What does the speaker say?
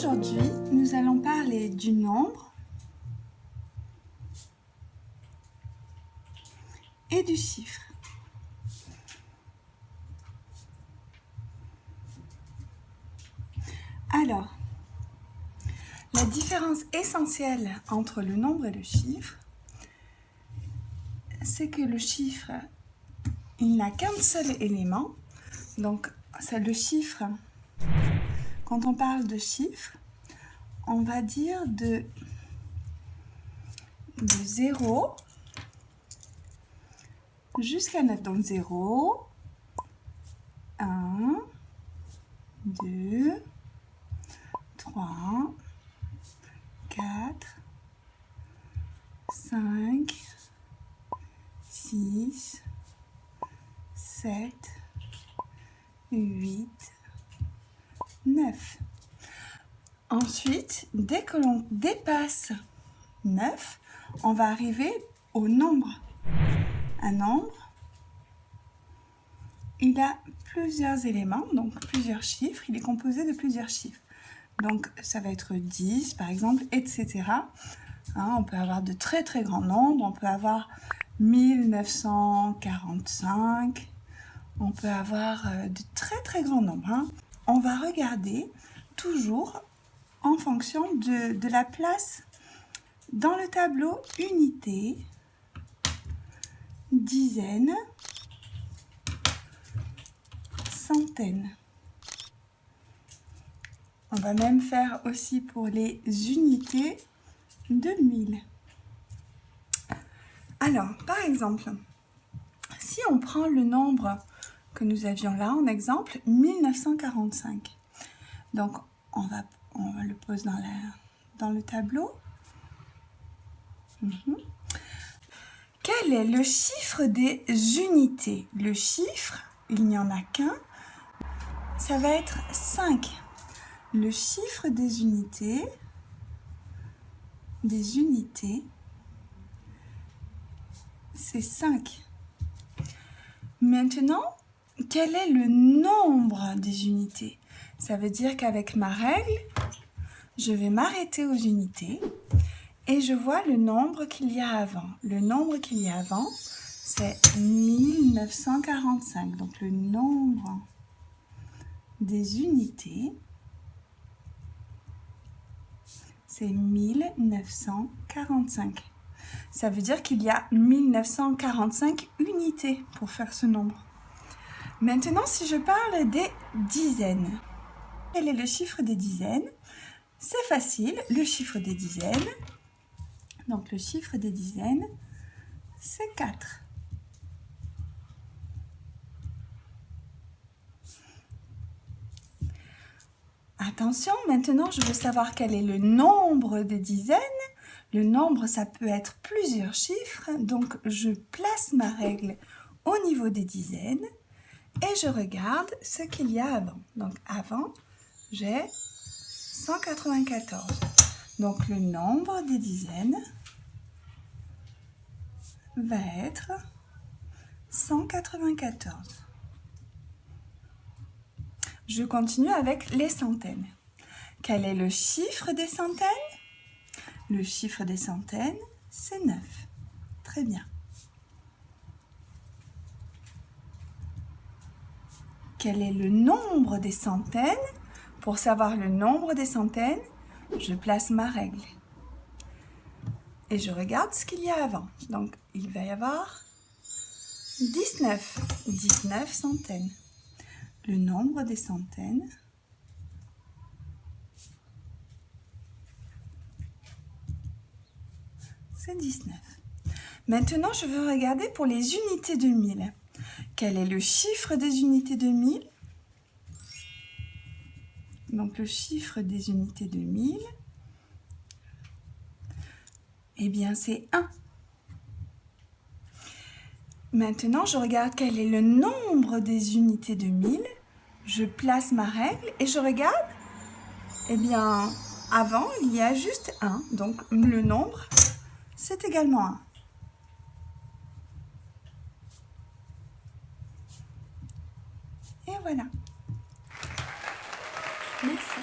Aujourd'hui, nous allons parler du nombre et du chiffre. Alors, la différence essentielle entre le nombre et le chiffre, c'est que le chiffre, il n'a qu'un seul élément. Donc, c'est le chiffre. Quand on parle de chiffre, on va dire de 0 jusqu'à 9. Donc 0, 1, 2, 3, 4, 5, 6, 7, 8, 9. Ensuite, dès que l'on dépasse 9, on va arriver au nombre. Un nombre, il a plusieurs éléments, donc plusieurs chiffres. Il est composé de plusieurs chiffres. Donc, ça va être 10, par exemple, etc. On peut avoir de très très grands nombres. On peut avoir 1945. On peut avoir de très très grands nombres. On va regarder toujours en fonction de la place dans le tableau unité, dizaines, centaines. On va même faire aussi pour les unités de 1000. Alors, par exemple, si on prend le nombre que nous avions là en exemple, 1945. Donc, on va le poser dans le tableau. Quel est le chiffre des unités? Le chiffre, il n'y en a qu'un, ça va être 5. Le chiffre des unités, c'est 5. Maintenant, quel est le nombre des unités? Ça veut dire qu'avec ma règle, je vais m'arrêter aux unités et je vois le nombre qu'il y a avant. Le nombre qu'il y a avant, c'est 1945. Donc le nombre des unités, c'est 1945. Ça veut dire qu'il y a 1945 unités pour faire ce nombre. Maintenant, si je parle des dizaines, quel est le chiffre des dizaines? C'est facile, le chiffre des dizaines. Donc le chiffre des dizaines, c'est 4. Attention, maintenant je veux savoir quel est le nombre des dizaines. Le nombre, ça peut être plusieurs chiffres, donc je place ma règle au niveau des dizaines et je regarde ce qu'il y a avant. Donc avant, j'ai 194. Donc le nombre des dizaines va être 194. Je continue avec les centaines. Quel est le chiffre des centaines? Le chiffre des centaines, c'est 9. Très bien. Quel est le nombre des centaines? Pour savoir le nombre des centaines, je place ma règle. Et je regarde ce qu'il y a avant. Donc, il va y avoir 19. 19 centaines. Le nombre des centaines, c'est 19. Maintenant, je veux regarder pour les unités de 1000. Quel est le chiffre des unités de 1000? Donc, le chiffre des unités de 1000, eh bien, c'est 1. Maintenant, je regarde quel est le nombre des unités de 1000. Je place ma règle et je regarde. Eh bien, avant, il y a juste 1. Donc, le nombre, c'est également 1. Et voilà. Merci.